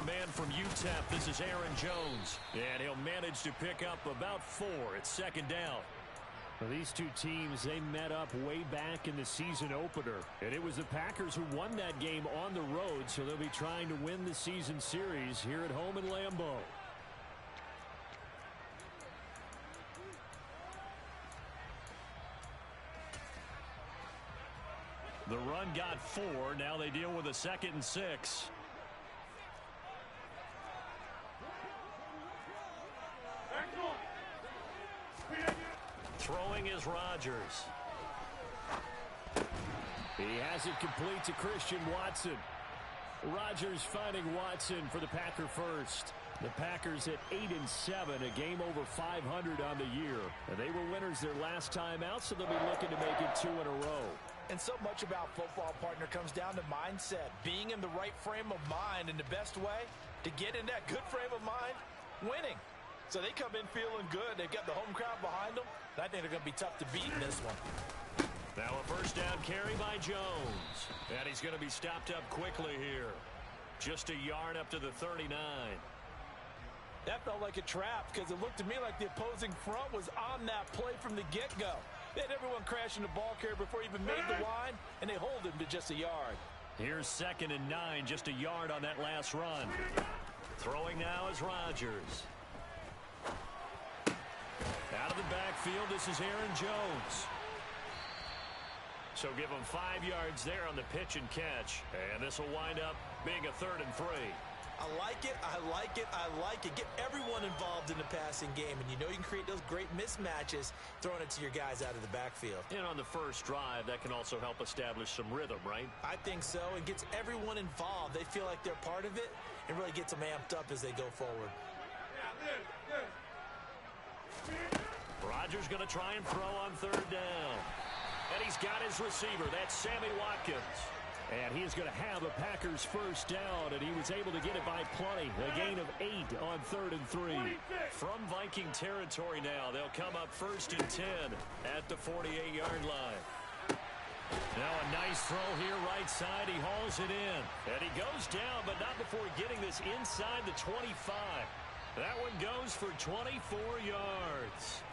man from UTEP, this is Aaron Jones. And he'll manage to pick up about 4 at second down. Well, these two teams, they met up way back in the season opener. And it was the Packers who won that game on the road, so they'll be trying to win the season series here at home in Lambeau. The run got 4. Now they deal with a 2nd and 6. Throwing is Rodgers. He has it complete to Christian Watson. Rodgers finding Watson for the Packer first. The Packers at 8-7, a game over 500 on the year. And they were winners their last time out, so they'll be looking to make it 2 in a row. And so much about football, partner, comes down to mindset. Being in the right frame of mind, and the best way to get in that good frame of mind, winning. So they come in feeling good. They've got the home crowd behind them. I think they're going to be tough to beat in this one. Now a first down carry by Jones. And he's going to be stopped up quickly here. Just a yard up to the 39. That felt like a trap because it looked to me like the opposing front was on that play from the get-go. They had everyone crashing the ball carrier before he even made the line, and they hold him to just a yard. Here's 2nd and 9, just a yard on that last run. Throwing now is Rodgers. Out of the backfield, this is Aaron Jones. So give him 5 yards there on the pitch and catch. And this will wind up being a 3rd and 3. I like it, I like it, I like it. Get everyone involved in the passing game, and you know you can create those great mismatches throwing it to your guys out of the backfield. And on the first drive, that can also help establish some rhythm, right? I think so. It gets everyone involved. They feel like they're part of it and really gets them amped up as they go forward. Rodgers going to try and throw on 3rd down. And he's got his receiver. That's Sammy Watkins. And he's going to have a Packers first down, and he was able to get it by plenty. A gain of 8 on 3rd and 3. From Viking territory now, they'll come up 1st and 10 at the 48-yard line. Now a nice throw here right side. He hauls it in. And he goes down, but not before getting this inside the 25. That one goes for 24 yards.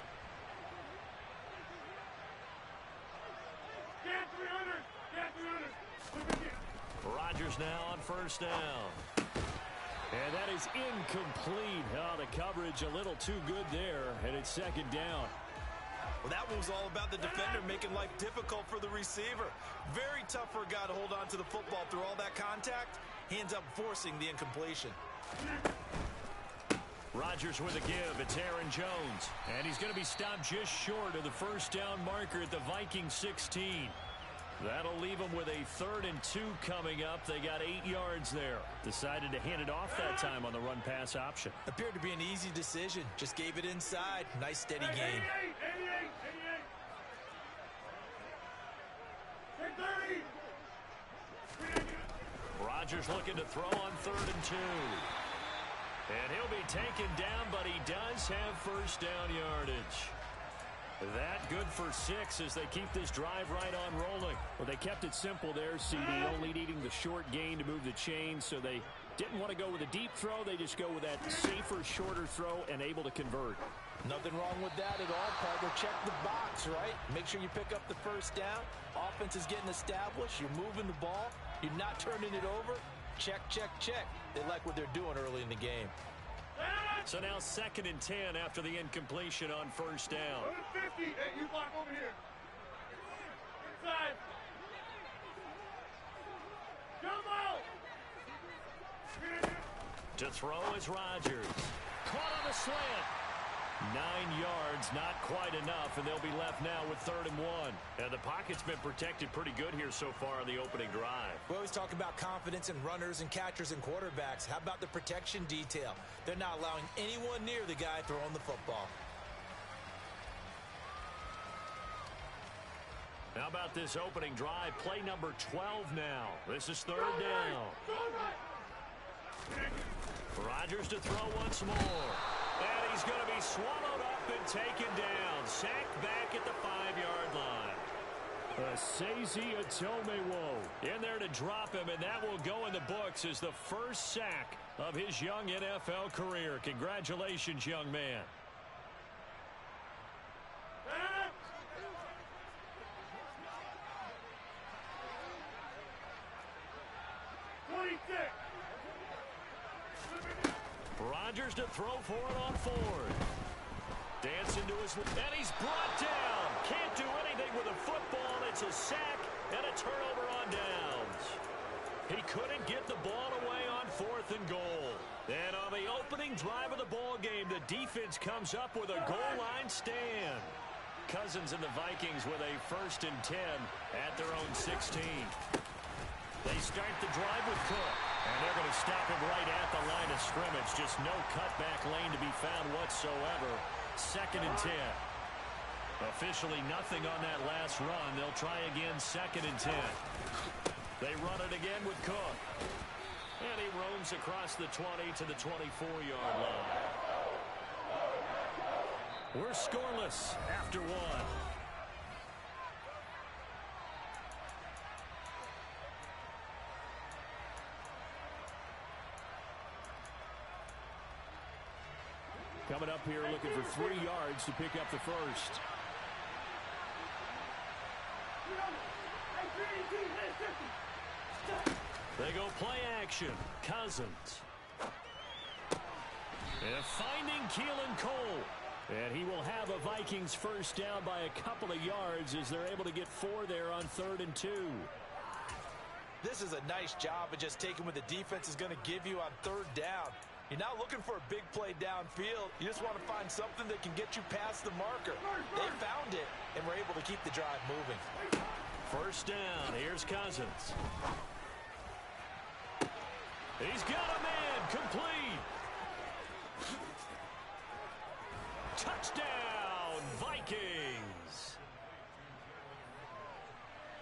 Get 300! Get 300! Rodgers now on 1st down. And that is incomplete. Oh, the coverage a little too good there, and it's 2nd down. Well, that one was all about the defender making life difficult for the receiver. Very tough for a guy to hold on to the football through all that contact. He ends up forcing the incompletion. Rodgers with a give. It's Aaron Jones. And he's going to be stopped just short of the first down marker at the Viking 16. That'll leave them with a 3rd and 2 coming up. They got 8 yards there. Decided to hand it off that time on the run-pass option. Appeared to be an easy decision. Just gave it inside. Nice, steady game. 88! 30! Rodgers looking to throw on 3rd and 2. And he'll be taken down, but he does have first down yardage. That good for 6 as they keep this drive right on rolling. Well, they kept it simple there, CD, only needing the short gain to move the chains, so they didn't want to go with a deep throw. They just go with that safer, shorter throw and able to convert. Nothing wrong with that at all, partner. Check the box, right? Make sure you pick up the first down. Offense is getting established. You're moving the ball. You're not turning it over. Check, check, check. They like what they're doing early in the game. So now 2nd and 10 after the incompletion on 1st down. 50. Hey, you block over here. Inside. Jump out. To throw is Rodgers. Caught on the slant. 9 yards, not quite enough, and they'll be left now with 3rd and 1. And the pocket's been protected pretty good here so far on the opening drive. We always talk about confidence in runners and catchers and quarterbacks. How about the protection detail? They're not allowing anyone near the guy throwing the football. How about this opening drive? Play number 12 now. This is 3rd down. Rodgers to throw once more. And he's going to be swallowed up and taken down. Sacked back at the 5-yard line. Asezi Atomewo in there to drop him, and that will go in the books as the first sack of his young NFL career. Congratulations, young man. Rodgers to throw for it on Ford. Dancing to his... And he's brought down. Can't do anything with a football. It's a sack and a turnover on downs. He couldn't get the ball away on 4th and goal. And on the opening drive of the ball game, the defense comes up with a goal line stand. Cousins and the Vikings with a 1st and 10 at their own 16. They start the drive with Cook, and they're going to stop him right at the line of scrimmage. Just no cutback lane to be found whatsoever. 2nd and 10. Officially nothing on that last run. They'll try again 2nd and 10. They run it again with Cook. And he roams across the 20 to the 24-yard line. We're scoreless after one. Coming up here looking for 3 yards to pick up the first. They go play action. Cousins. And finding Keelan Cole. And he will have a Vikings first down by a couple of yards as they're able to get 4 there on 3rd and 2. This is a nice job of just taking what the defense is going to give you on 3rd down. You're not looking for a big play downfield. You just want to find something that can get you past the marker. They found it and were able to keep the drive moving. First down. Here's Cousins. He's got a man. Complete. Touchdown, Vikings.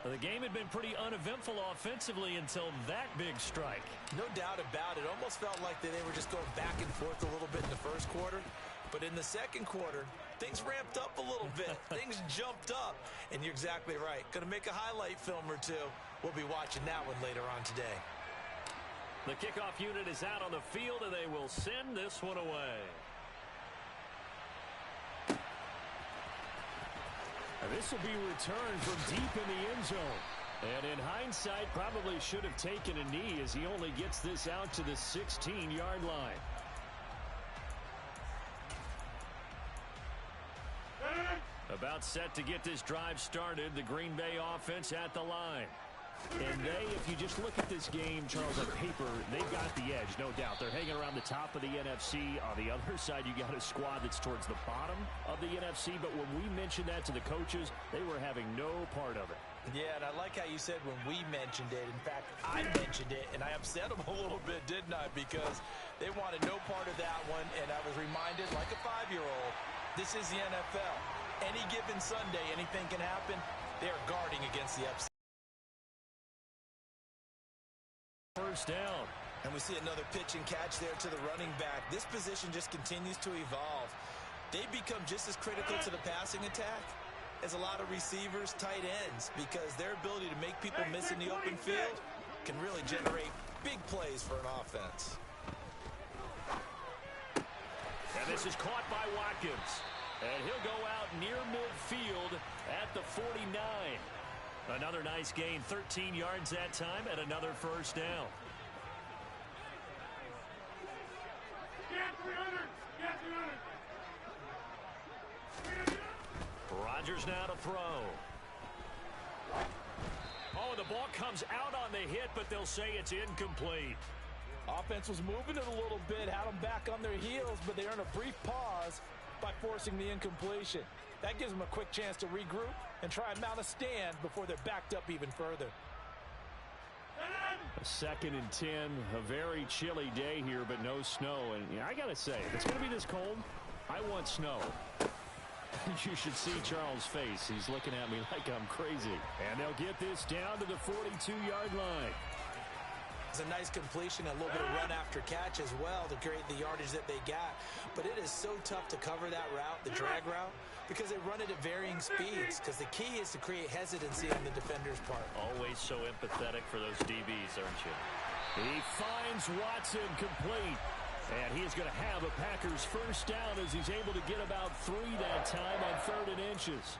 The game had been pretty uneventful offensively until that big strike. No doubt about it. Almost felt like they were just going back and forth a little bit in the first quarter. But in the second quarter, things ramped up a little bit. Things jumped up. And you're exactly right. Going to make a highlight film or two. We'll be watching that one later on today. The kickoff unit is out on the field, and they will send this one away. This will be returned from deep in the end zone. And in hindsight, probably should have taken a knee as he only gets this out to the 16-yard line. About set to get this drive started, the Green Bay offense at the line. And they, if you just look at this game, Charles, on paper, they've got the edge, no doubt. They're hanging around the top of the NFC. On the other side, you got a squad that's towards the bottom of the NFC. But when we mentioned that to the coaches, they were having no part of it. Yeah, and I like how you said when we mentioned it. In fact, I mentioned it, and I upset them a little bit, didn't I? Because they wanted no part of that one, and I was reminded, like a 5-year-old, this is the NFL. Any given Sunday, anything can happen. They are guarding against the upset. First down. And we see another pitch and catch there to the running back. This position just continues to evolve. They become just as critical to the passing attack as a lot of receivers, tight ends, because their ability to make people miss in the open field can really generate big plays for an offense. And this is caught by Watkins. And he'll go out near midfield at the 49. Another nice gain, 13 yards that time, and another first down. Rodgers now to throw. Oh, the ball comes out on the hit, but they'll say it's incomplete. Offense was moving it a little bit, had them back on their heels, but they earned a brief pause by forcing the incompletion. That gives them a quick chance to regroup and try and mount a stand before they're backed up even further. A 2nd and 10, a very chilly day here, but no snow. And yeah, I got to say, if it's going to be this cold, I want snow. You should see Charles' face. He's looking at me like I'm crazy. And they'll get this down to the 42-yard line. It's a nice completion, a little bit of run after catch as well to create the yardage that they got. But it is so tough to cover that route, the drag route. Because they run it at varying speeds. Because the key is to create hesitancy on the defender's part. Always so empathetic for those DBs, aren't you? He finds Watson complete. And he is going to have a Packers first down as he's able to get about 3 that time on 3rd and inches.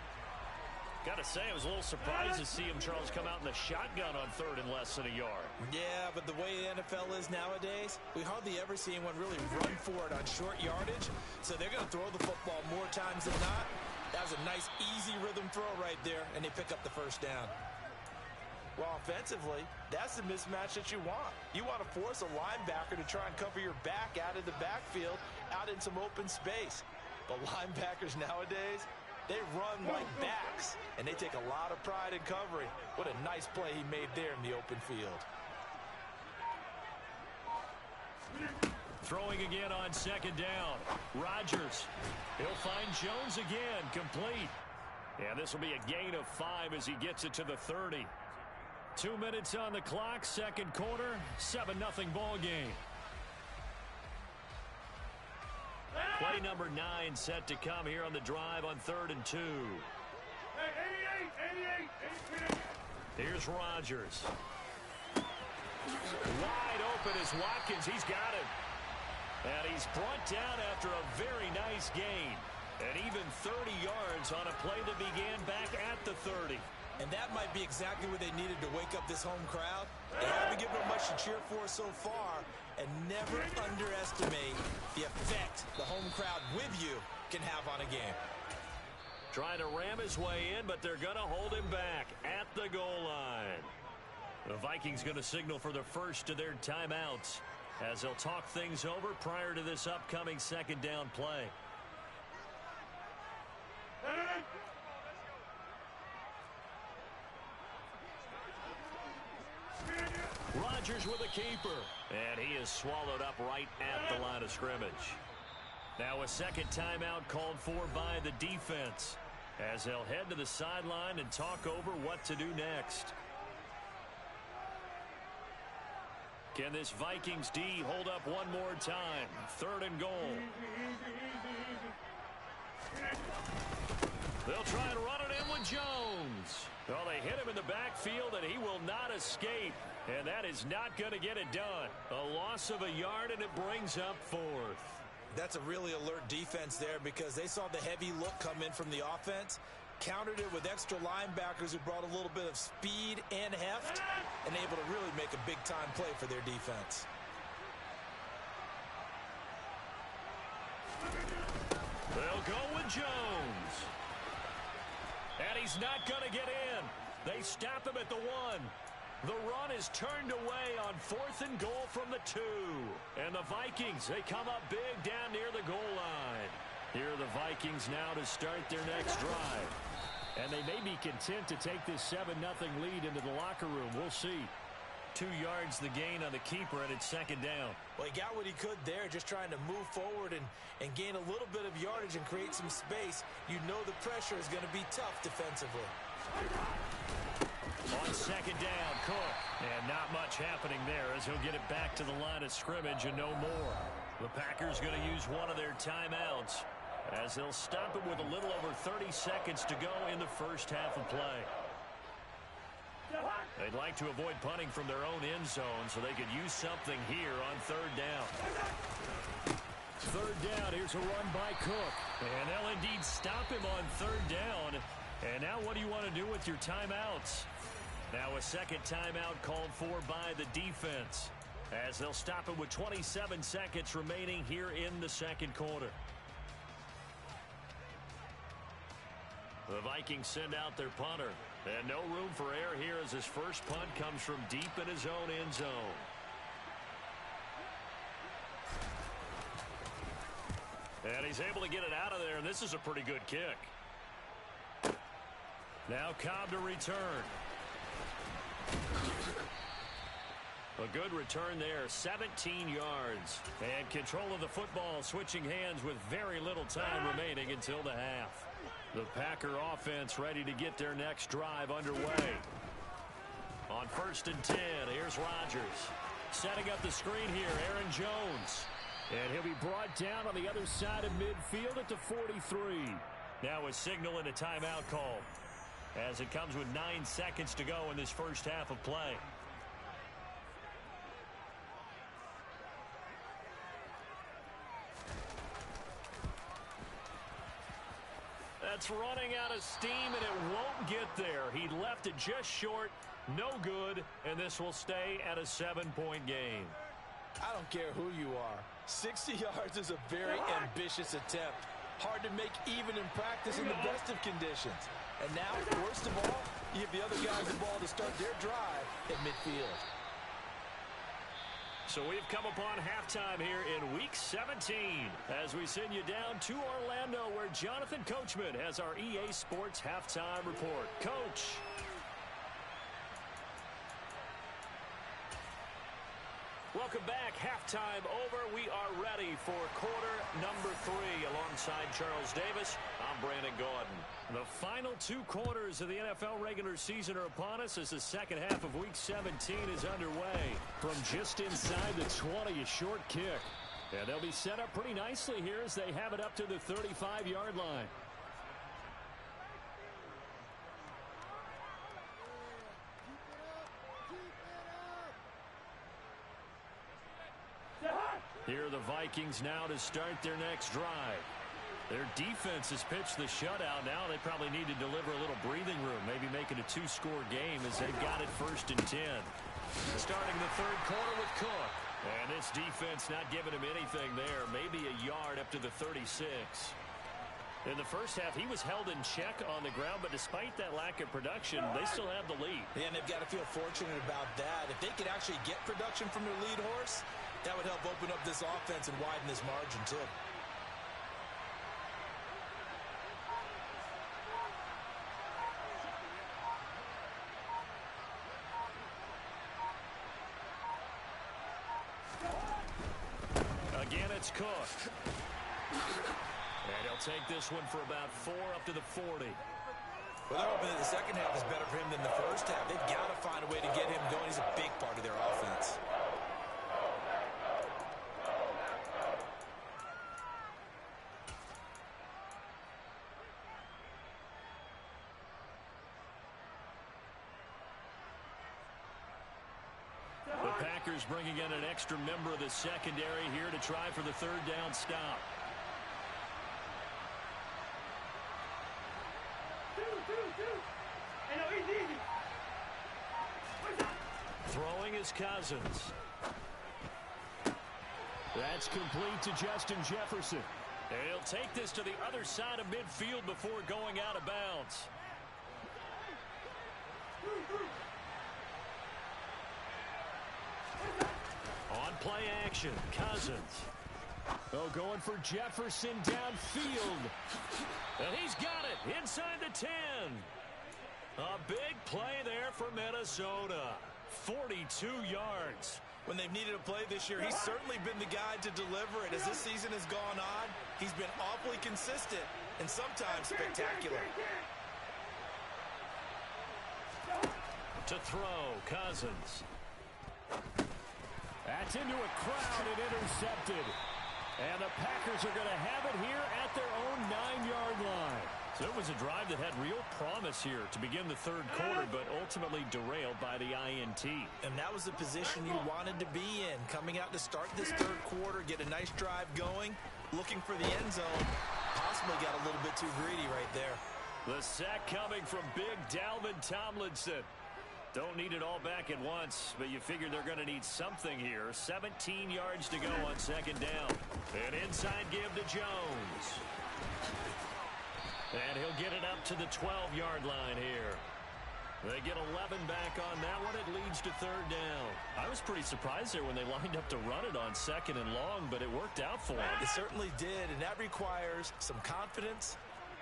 Got to say, I was a little surprised to see him, Charles, come out in the shotgun on 3rd and less than a yard. Yeah, but the way the NFL is nowadays, we hardly ever see anyone really run for it on short yardage. So they're going to throw the football more times than not. That was a nice, easy rhythm throw right there, and they pick up the first down. Well, offensively, that's the mismatch that you want. You want to force a linebacker to try and cover your back out of the backfield, out in some open space. But linebackers nowadays, they run like backs, and they take a lot of pride in covering. What a nice play he made there in the open field. Throwing again on 2nd down. Rodgers. He'll find Jones again, complete. And this will be a gain of 5 as he gets it to the 30. 2 minutes on the clock, 2nd quarter, 7-0 ball game. Play number 9 set to come here on the drive on 3rd and 2. Hey, 88. Here's Rodgers. Wide open is Watkins. He's got it. And he's brought down after a very nice gain. And even 30 yards on a play that began back at the 30. And that might be exactly what they needed to wake up this home crowd. They haven't given them much to cheer for so far, and never underestimate the effect the home crowd with you can have on a game. Trying to ram his way in, but they're going to hold him back at the goal line. The Vikings going to signal for the first of their timeouts as they'll talk things over prior to this upcoming 2nd down play. Rodgers with a keeper. And he is swallowed up right at the line of scrimmage. Now a 2nd timeout called for by the defense as they'll head to the sideline and talk over what to do next. Can this Vikings D hold up one more time? 3rd and goal. They'll try and run it in with Jones. Well, they hit him in the backfield, and he will not escape. And that is not going to get it done. A loss of a yard, and it brings up 4th. That's a really alert defense there because they saw the heavy look come in from the offense, countered it with extra linebackers who brought a little bit of speed and heft, and able to really make a big-time play for their defense. They'll go with Jones. And he's not going to get in. They stop him at the 1. The run is turned away on 4th and goal from the 2. And the Vikings, they come up big down near the goal line. Here are the Vikings now to start their next drive. And they may be content to take this 7-0 lead into the locker room. We'll see. 2 yards the gain on the keeper, and it's 2nd down. Well, he got what he could there, just trying to move forward and gain a little bit of yardage and create some space. You know the pressure is going to be tough defensively. On 2nd down, Cook. And not much happening there as he'll get it back to the line of scrimmage and no more. The Packers going to use one of their timeouts as they'll stop it with a little over 30 seconds to go in the first half of play. They'd like to avoid punting from their own end zone so they could use something here on 3rd down. 3rd down, here's a run by Cook. And they'll indeed stop him on 3rd down. And now what do you want to do with your timeouts? Now a 2nd timeout called for by the defense as they'll stop it with 27 seconds remaining here in the 2nd quarter. The Vikings send out their punter. And no room for error here as his first punt comes from deep in his own end zone. And he's able to get it out of there, and this is a pretty good kick. Now Cobb to return. A good return there, 17 yards. And control of the football, switching hands with very little time remaining until the half. The Packer offense ready to get their next drive underway. On 1st and 10, here's Rodgers. Setting up the screen here, Aaron Jones. And he'll be brought down on the other side of midfield at the 43. Now a signal and a timeout call, as it comes with 9 seconds to go in this first half of play. That's running out of steam, and it won't get there. He left it just short, no good, and this will stay at a 7-point game. I don't care who you are. 60 yards is a very ambitious attempt. Hard to make even in practice in the best of conditions. And now, worst of all, you give the other guys the ball to start their drive at midfield. So we've come upon halftime here in Week 17 as we send you down to Orlando, where Jonathan Coachman has our EA Sports Halftime Report. Coach. Welcome back. Halftime over. We are ready for quarter number 3 alongside Charles Davis. I'm Brandon Gaudin. The final 2 quarters of the NFL regular season are upon us as the second half of Week 17 is underway. From just inside the 20, a short kick. And they'll be set up pretty nicely here as they have it up to the 35-yard line. Here are the Vikings now to start their next drive. Their defense has pitched the shutout. Now they probably need to deliver a little breathing room, maybe make it a 2-score game as they've got it 1st and 10. Starting the third quarter with Cook. And this defense not giving him anything there, maybe a yard up to the 36. In the first half, he was held in check on the ground, but despite that lack of production, they still have the lead. Yeah, and they've got to feel fortunate about that. If they could actually get production from their lead horse, that would help open up this offense and widen this margin, too. Again, it's Cook. And he'll take this one for about 4 up to the 40. Well, they're hoping that the second half is better for him than the first half. They've got to find a way to get him going. He's a big part of their offense. The Packers bringing in an extra member of the secondary here to try for the third down stop. Throwing is Cousins. That's complete to Justin Jefferson. And he'll take this to the other side of midfield before going out of bounds. On play action, Cousins. Oh, going for Jefferson downfield. And he's got it inside the 10. A big play there for Minnesota. 42 yards. When they've needed a play this year, he's certainly been the guy to deliver it. As this season has gone on, he's been awfully consistent and sometimes spectacular. To throw, Cousins. That's into a crowd and intercepted. And the Packers are going to have it here at their own 9-yard line. So it was a drive that had real promise here to begin the third quarter, but ultimately derailed by the INT. And that was the position you wanted to be in. Coming out to start this third quarter, get a nice drive going, looking for the end zone. Possibly got a little bit too greedy right there. The sack coming from big Dalvin Tomlinson. Don't need it all back at once, but you figure they're going to need something here. 17 yards to go on second down. An inside give to Jones. And he'll get it up to the 12-yard line here. They get 11 back on that one. It leads to third down. I was pretty surprised there when they lined up to run it on second and long, but it worked out for them. It certainly did, and that requires some confidence,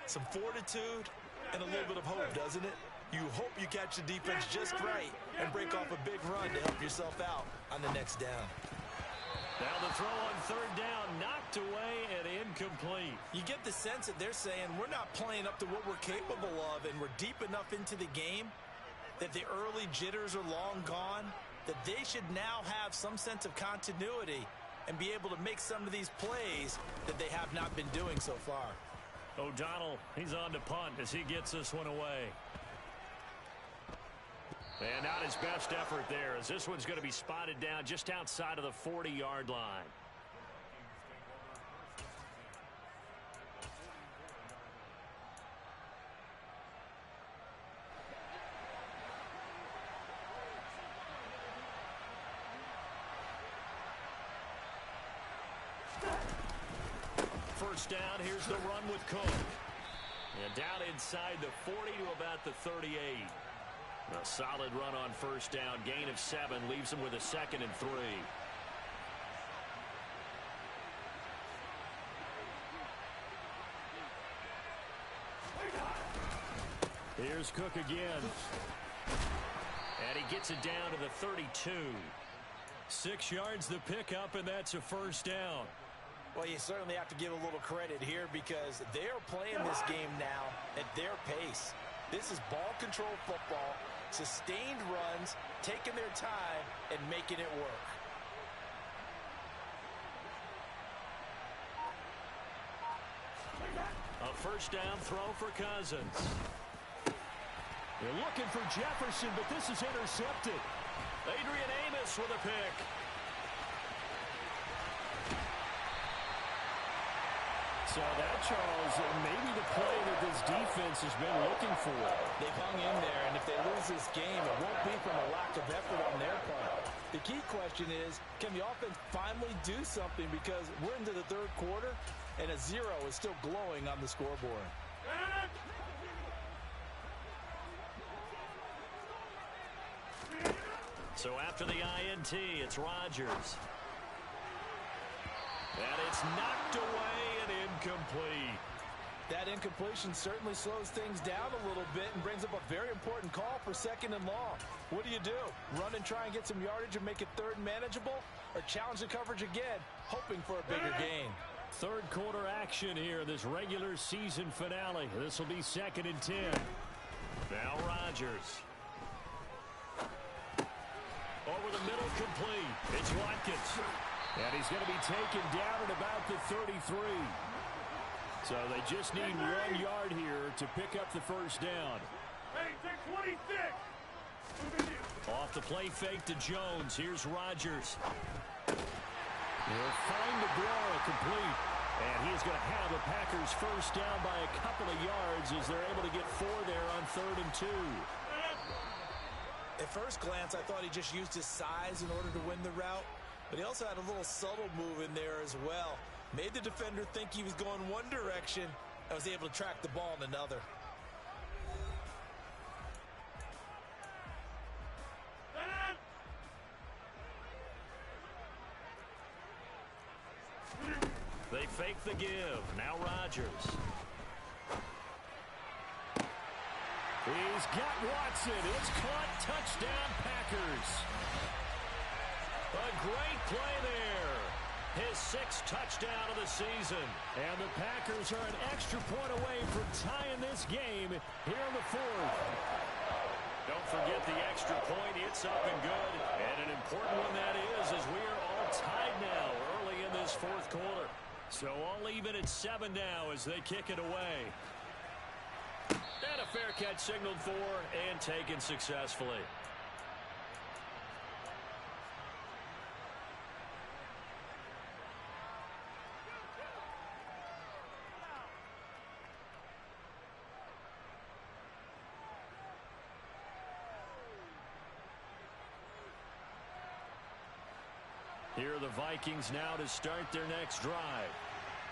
some fortitude, and a little bit of hope, doesn't it? You hope you catch the defense just right and break off a big run to help yourself out on the next down. Now the throw on third down, knocked away and incomplete. You get the sense that they're saying we're not playing up to what we're capable of, and we're deep enough into the game that the early jitters are long gone, that they should now have some sense of continuity and be able to make some of these plays that they have not been doing so far. O'Donnell, he's on to punt as he gets this one away. And not his best effort there, as this one's going to be spotted down just outside of the 40-yard line. First down, here's the run with Cook. And down inside the 40 to about the 38. A solid run on first down. Gain of 7 leaves him with a 2nd and 3. Here's Cook again. And he gets it down to the 32. 6 yards the pickup, and that's a first down. Well, you certainly have to give a little credit here because they're playing this game now at their pace. This is ball control football, sustained runs, taking their time, and making it work. A first down throw for Cousins. They're looking for Jefferson, but this is intercepted. Adrian Amos with a pick. So that, Charles, may be the play that this defense has been looking for. They've hung in there, and if they lose this game, it won't be from a lack of effort on their part. The key question is, can the offense finally do something, because we're into the third quarter, and a 0 is still glowing on the scoreboard. So after the INT, it's Rodgers. And it's knocked away and incomplete. That incompletion certainly slows things down a little bit and brings up a very important call for 2nd and long. What do? Run and try and get some yardage and make it third and manageable? Or challenge the coverage again, hoping for a bigger gain? Third quarter action here, this regular season finale. This will be 2nd and 10. Now Rodgers. Over the middle, complete. It's Watkins. And he's going to be taken down at about the 33. So they just need 1 yard here to pick up the first down. Hey, take 26. Off the play fake to Jones. Here's Rodgers. They'll find the draw complete. And he is going to have the Packers first down by a couple of yards as they're able to get 4 there on 3rd and 2. At first glance, I thought he just used his size in order to win the route. But he also had a little subtle move in there as well. Made the defender think he was going one direction and was able to track the ball in another. They fake the give. Now Rodgers. He's got Watson. It's caught. Touchdown, Packers. A great play there. His 6th touchdown of the season. And the Packers are an extra point away from tying this game here in the 4th. Don't forget the extra point. It's up and good. And an important one that is, as we are all tied now early in this 4th quarter. So all even at 7 now as they kick it away. And a fair catch signaled for and taken successfully. Here are the Vikings now to start their next drive.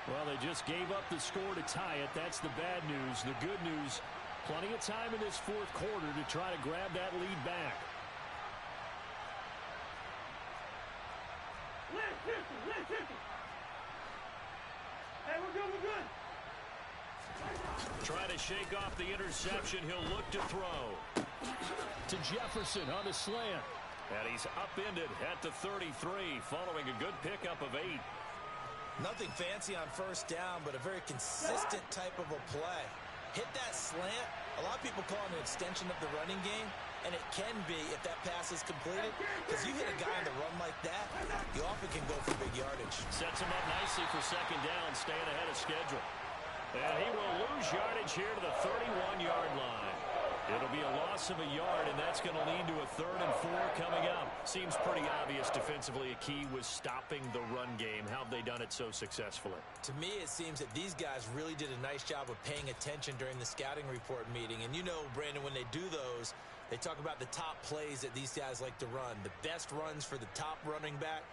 Well, they just gave up the score to tie it. That's the bad news. The good news, plenty of time in this 4th quarter to try to grab that lead back. Hey, we're good. Try to shake off the interception. He'll look to throw. To Jefferson on the slant. And he's upended at the 33 following a good pickup of 8. Nothing fancy on first down, but a very consistent type of a play. Hit that slant. A lot of people call it an extension of the running game, and it can be if that pass is completed, because you hit a guy on the run like that, you often can go for big yardage. Sets him up nicely for 2nd down, staying ahead of schedule. And he will lose yardage here to the 31-yard line. It'll be a loss of a yard, and that's going to lead to a 3rd and 4 coming up. Seems pretty obvious defensively a key was stopping the run game. How have they done it so successfully? To me, it seems that these guys really did a nice job of paying attention during the scouting report meeting. And you know, Brandon, when they do those, they talk about the top plays that these guys like to run. The best runs for the top running back,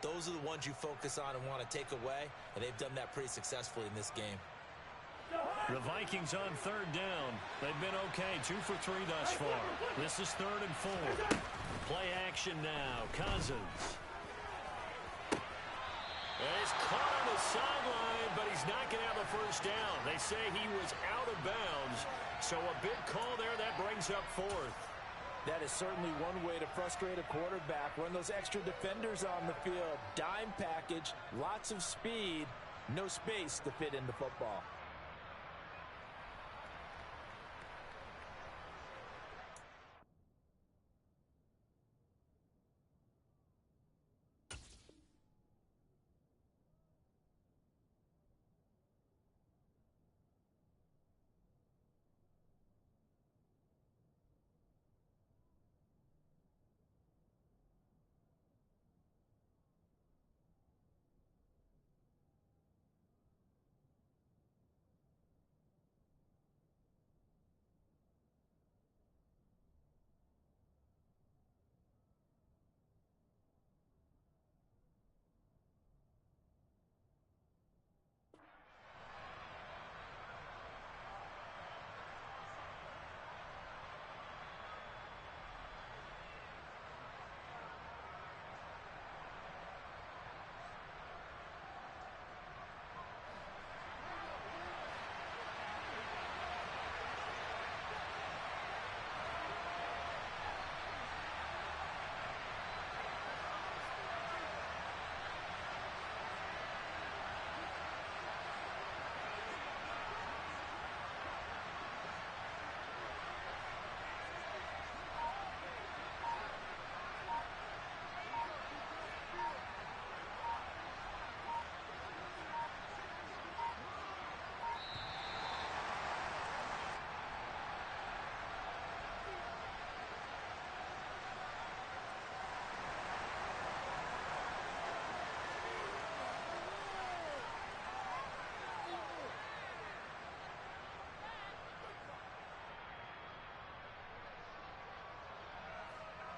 those are the ones you focus on and want to take away. And they've done that pretty successfully in this game. The Vikings on 3rd down. They've been okay, 2 for 3 thus far. This is 3rd and 4. Play action now. Cousins. He's caught on the sideline, but he's not going to have a first down. They say he was out of bounds, so a big call there. That brings up 4th. That is certainly one way to frustrate a quarterback. Run those extra defenders on the field. Dime package, lots of speed, no space to fit in the football.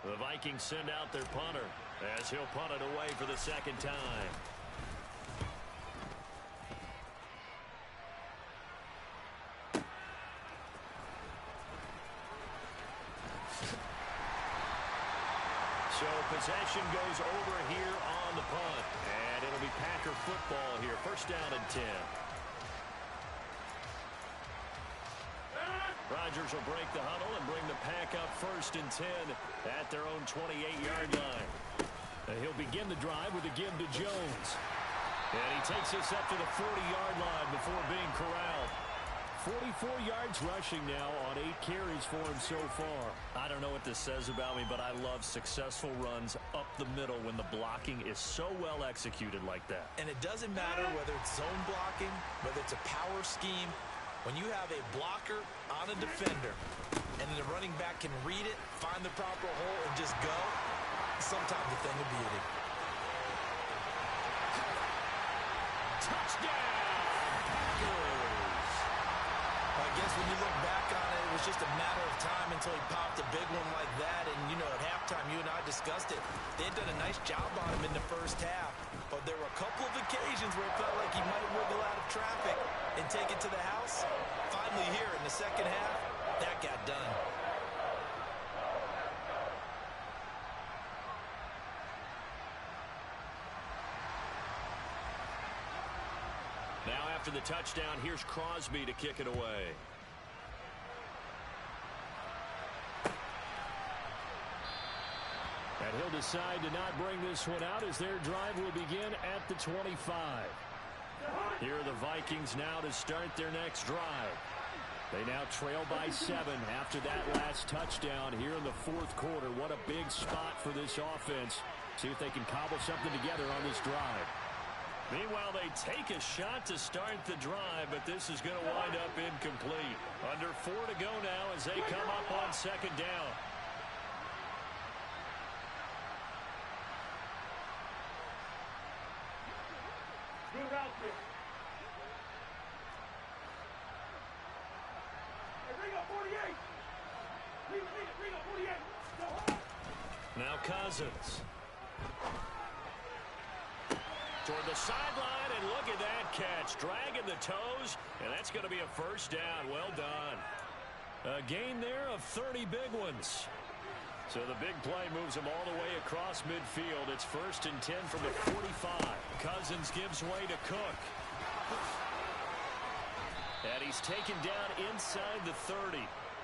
The Vikings send out their punter as he'll punt it away for the 2nd time. So possession goes over here on the punt. And it'll be Packer football here. 1st down and 10. Rodgers will break the huddle and bring the Pack up 1st and 10 at their own 28-yard line. He'll begin the drive with a give to Jones. And he takes us up to the 40-yard line before being corralled. 44 yards rushing now on 8 carries for him so far. I don't know what this says about me, but I love successful runs up the middle when the blocking is so well executed like that. And it doesn't matter whether it's zone blocking, whether it's a power scheme. When you have a blocker on a defender and the running back can read it, find the proper hole, and just go, sometimes a thing of beauty. Touchdown, Packers! I guess when you look back on it, it was just a matter of time until he popped a big one like that. And, you know, at halftime, you and I discussed it. They had done a nice job on him in the 1st half. But there were a couple of occasions where it felt like he might wiggle out of traffic and take it to the house. Finally here in the 2nd half, that got done. Now after the touchdown, here's Crosby to kick it away. And he'll decide to not bring this one out as their drive will begin at the 25. Here are the Vikings now to start their next drive. They now trail by 7 after that last touchdown here in the 4th quarter. What a big spot for this offense. See if they can cobble something together on this drive. Meanwhile, they take a shot to start the drive, but this is going to wind up incomplete. Under 4 to go now as they come up on second down. Good route kick. Hey, bring up 48. Bring up 48. Go home. Now Cousins. Toward the sideline, and look at that catch. Dragging the toes, and that's going to be a first down. Well done. A gain there of 30 big ones. So the big play moves them all the way across midfield. It's 1st and 10 from the 45. Cousins gives way to Cook. And he's taken down inside the 30.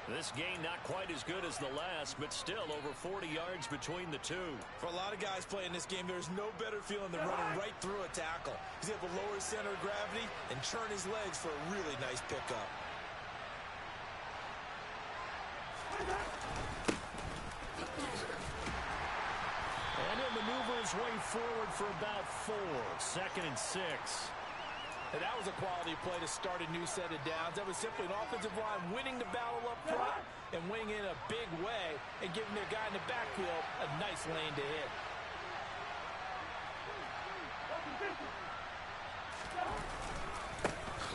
This gain not quite as good as the last, but still over 40 yards between the two. For a lot of guys playing this game, there's no better feeling than running right through a tackle. He's able to lower his center of gravity and churn his legs for a really nice pickup. And he'll maneuver his way forward for about 4. 2nd and 6. And that was a quality play to start a new set of downs. That was simply an offensive line winning the battle up front and winning in a big way and giving their guy in the backfield a nice lane to hit.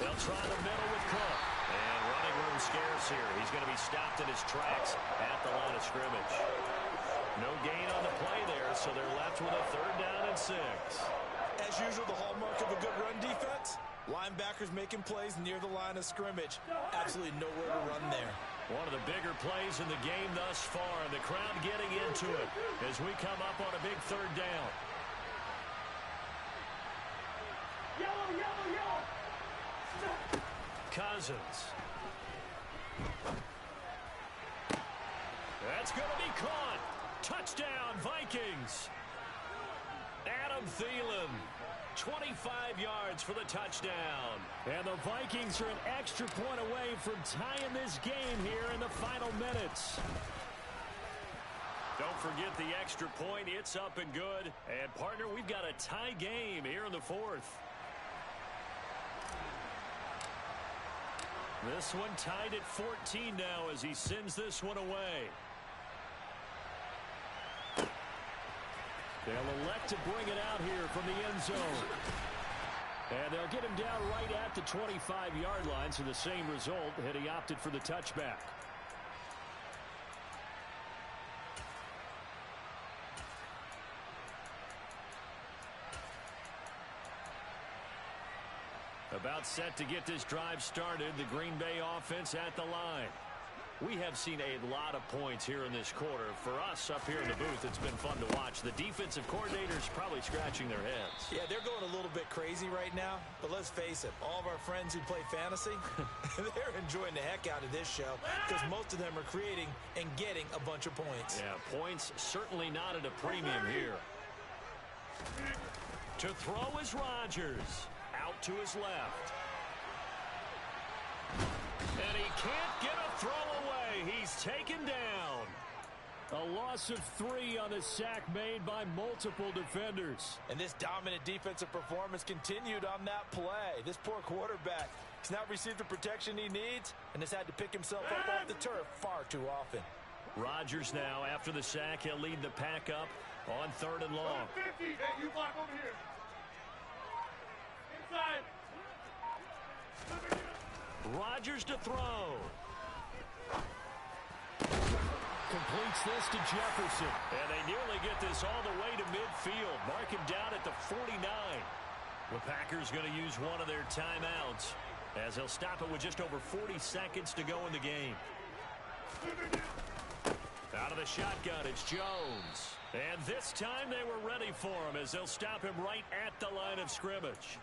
They'll try the middle with Cook. And running room scarce here. He's going to be stopped in his tracks at the line of scrimmage. No gain on the play there, so they're left with a 3rd down and 6. As usual, the hallmark of a good run defense, linebackers making plays near the line of scrimmage. Absolutely nowhere to run there. One of the bigger plays in the game thus far, and the crowd getting into it as we come up on a big 3rd down. Yellow, yellow, yellow. Cousins. That's going to be caught. Touchdown, Vikings. Adam Thielen, 25 yards for the touchdown. And the Vikings are an extra point away from tying this game here in the final minutes. Don't forget the extra point. It's up and good. And, partner, we've got a tie game here in the 4th. This one tied at 14 now as he sends this one away. They'll elect to bring it out here from the end zone. And they'll get him down right at the 25-yard line, so the same result had he opted for the touchback. About set to get this drive started, the Green Bay offense at the line. We have seen a lot of points here in this quarter. For us up here in the booth, it's been fun to watch. The defensive coordinators probably scratching their heads. Yeah, they're going a little bit crazy right now, but let's face it, all of our friends who play fantasy, they're enjoying the heck out of this show because most of them are creating and getting a bunch of points. Yeah, points certainly not at a premium here. To throw is Rodgers. Out to his left. And he can't get a throw away. He's taken down. A loss of 3 on the sack made by multiple defenders. And this dominant defensive performance continued on that play. This poor quarterback has not received the protection he needs and has had to pick himself up off the turf far too often. Rodgers now, after the sack, he'll lead the pack up on 3rd and long. 50. Hey, you block over here. Inside. Rodgers to throw. Completes this to Jefferson. And they nearly get this all the way to midfield. Mark him down at the 49. The Packers going to use one of their timeouts as they'll stop it with just over 40 seconds to go in the game. Out of the shotgun, it's Jones. And this time they were ready for him as they'll stop him right at the line of scrimmage.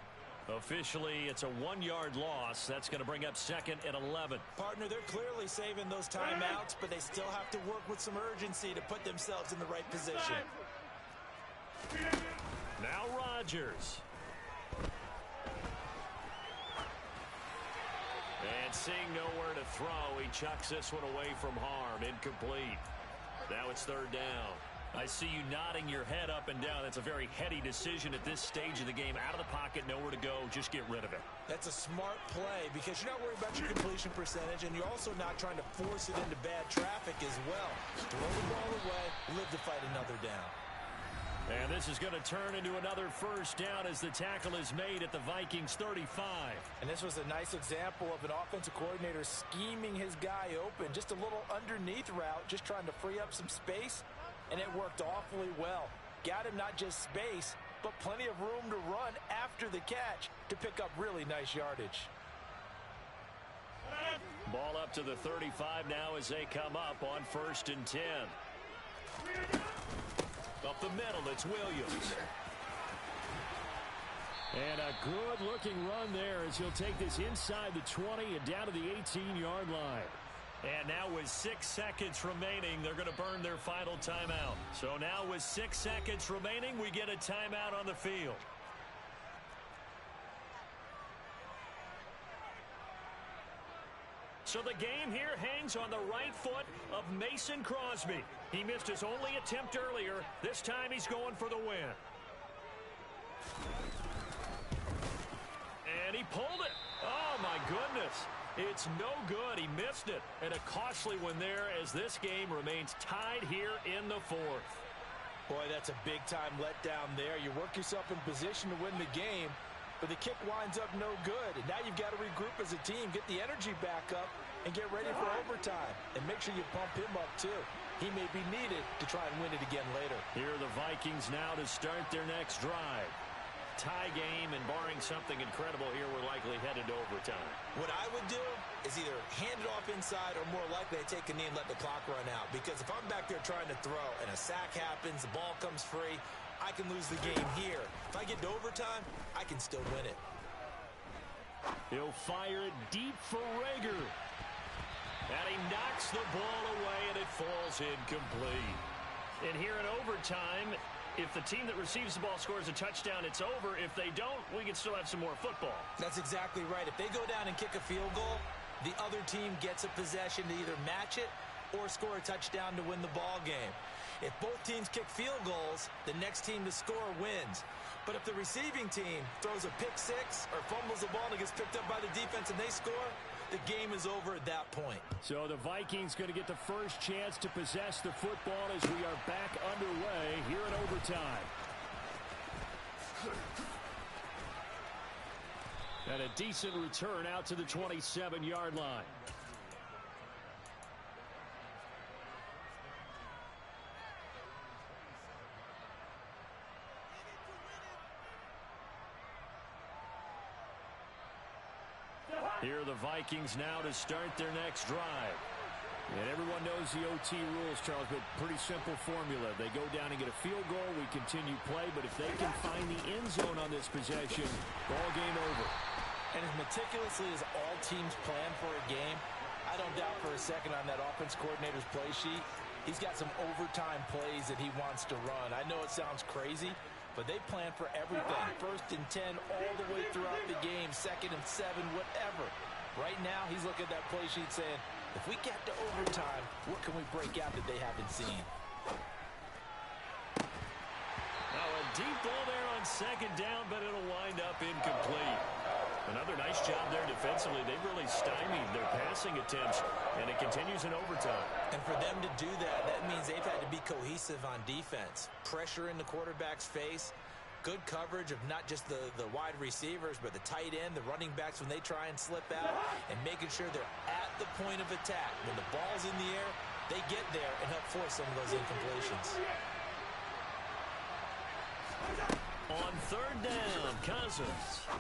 Officially, it's a 1-yard loss. That's going to bring up 2nd and 11. Partner, they're clearly saving those timeouts, but they still have to work with some urgency to put themselves in the right position. Now Rodgers. And seeing nowhere to throw, he chucks this one away from harm. Incomplete. Now it's 3rd down. I see you nodding your head up and down. That's a very heady decision at this stage of the game. Out of the pocket, nowhere to go. Just get rid of it. That's a smart play because you're not worried about your completion percentage, and you're also not trying to force it into bad traffic as well. Throw the ball away, live to fight another down. And this is going to turn into another first down as the tackle is made at the Vikings 35. And this was a nice example of an offensive coordinator scheming his guy open. Just a little underneath route, just trying to free up some space. And it worked awfully well. Got him not just space, but plenty of room to run after the catch to pick up really nice yardage. Ball up to the 35 now as they come up on 1st and 10. Up the middle, it's Williams. And a good-looking run there as he'll take this inside the 20 and down to the 18-yard line. And now with 6 seconds remaining, they're going to burn their final timeout. So now with 6 seconds remaining, we get a timeout on the field. So the game here hangs on the right foot of Mason Crosby. He missed his only attempt earlier. This time he's going for the win. And he pulled it. Oh, my goodness. It's no good. He missed it. And a costly one there as this game remains tied here in the 4th. Boy, that's a big-time letdown there. You work yourself in position to win the game, but the kick winds up no good. And now you've got to regroup as a team, get the energy back up, and get ready for overtime. And make sure you pump him up, too. He may be needed to try and win it again later. Here are the Vikings now to start their next drive. Tie game, and barring something incredible here, we're likely headed to overtime. What I would do is either hand it off inside or more likely I take a knee and let the clock run out. Because if I'm back there trying to throw and a sack happens, the ball comes free, I can lose the game here. If I get to overtime, I can still win it. He'll fire it deep for Rager. And he knocks the ball away, and it falls incomplete. And here in overtime, if the team that receives the ball scores a touchdown, it's over. If they don't, we can still have some more football. That's exactly right. If they go down and kick a field goal, the other team gets a possession to either match it or score a touchdown to win the ball game. If both teams kick field goals, the next team to score wins. But if the receiving team throws a pick six or fumbles the ball and it gets picked up by the defense and they score, the game is over at that point. So the Vikings going to get the first chance to possess the football as we are back underway here in overtime. And a decent return out to the 27-yard line. Here are the Vikings now to start their next drive. And everyone knows the OT rules, Charles, but pretty simple formula. They go down and get a field goal, we continue play, but if they can find the end zone on this possession, ball game over. And as meticulously as all teams plan for a game, I don't doubt for a second on that offense coordinator's play sheet, he's got some overtime plays that he wants to run. I know it sounds crazy, but they plan for everything. 1st and 10 all the way throughout the game, 2nd and 7, whatever. Right now, he's looking at that play sheet saying, if we get to overtime, what can we break out that they haven't seen? Now a deep ball there on 2nd down, but it'll wind up incomplete. Another nice job there defensively. They've really stymied their passing attempts, and it continues in overtime. And for them to do that, that means they've had to be cohesive on defense. Pressure in the quarterback's face, good coverage of not just the wide receivers, but the tight end, the running backs when they try and slip out, and making sure they're at the point of attack. When the ball's in the air, they get there and help force some of those incompletions. On 3rd down, Cousins.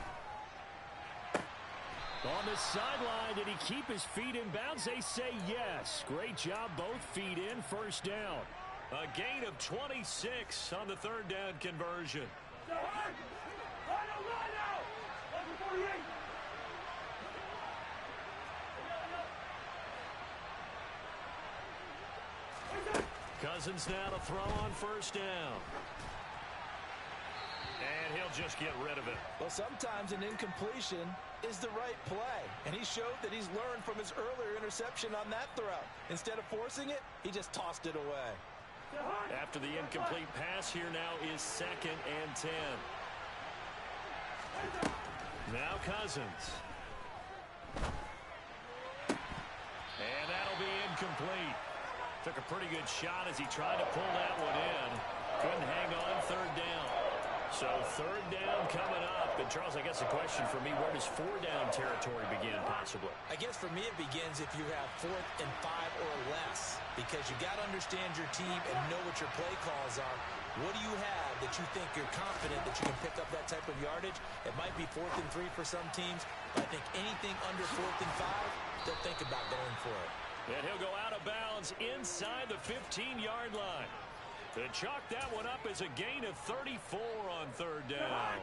On the sideline, did he keep his feet in bounds? They say yes. Great job, both feet in, 1st down. A gain of 26 on the 3rd down conversion. Cousins now to throw on 1st down. And he'll just get rid of it. Well, sometimes an incompletion is the right play. And he showed that he's learned from his earlier interception on that throw. Instead of forcing it, he just tossed it away. After the incomplete pass, here now is 2nd and 10. Now Cousins. And that'll be incomplete. Took a pretty good shot as he tried to pull that one in. Couldn't hang on 3rd down. So 3rd down coming up. And Charles, I guess the question for me, where does 4 down territory begin possibly? I guess for me it begins if you have 4th and 5 or less. Because you got to understand your team and know what your play calls are. What do you have that you think you're confident that you can pick up that type of yardage? It might be 4th and 3 for some teams. But I think anything under 4th and 5, they'll think about going for it. And he'll go out of bounds inside the 15-yard line. To chalk that one up as a gain of 34 on 3rd down.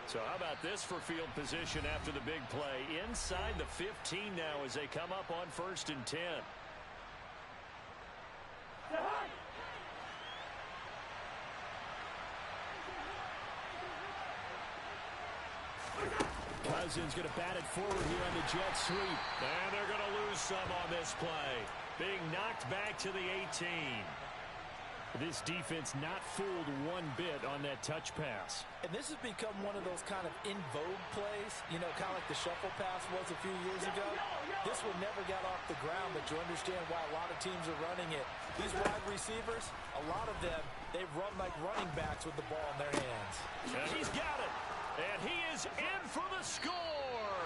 So how about this for field position after the big play? Inside the 15 now as they come up on 1st and 10. Cousins going to bat it forward here on the jet sweep. And they're going to lose some on this play. Being knocked back to the 18. This defense not fooled one bit on that touch pass. And this has become one of those kind of in vogue plays, you know, kind of like the shuffle pass was a few years ago. This one never got off the ground, but you understand why a lot of teams are running it. These wide receivers, a lot of them, they run like running backs with the ball in their hands. And he's got it. And he is in for the score.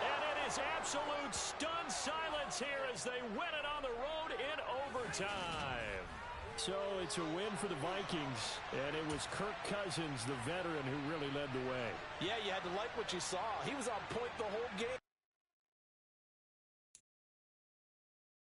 And it is absolute stunned silence here as they win it on the road in overtime. So it's a win for the Vikings, and it was Kirk Cousins, the veteran, who really led the way. Yeah, you had to like what you saw. He was on point the whole game.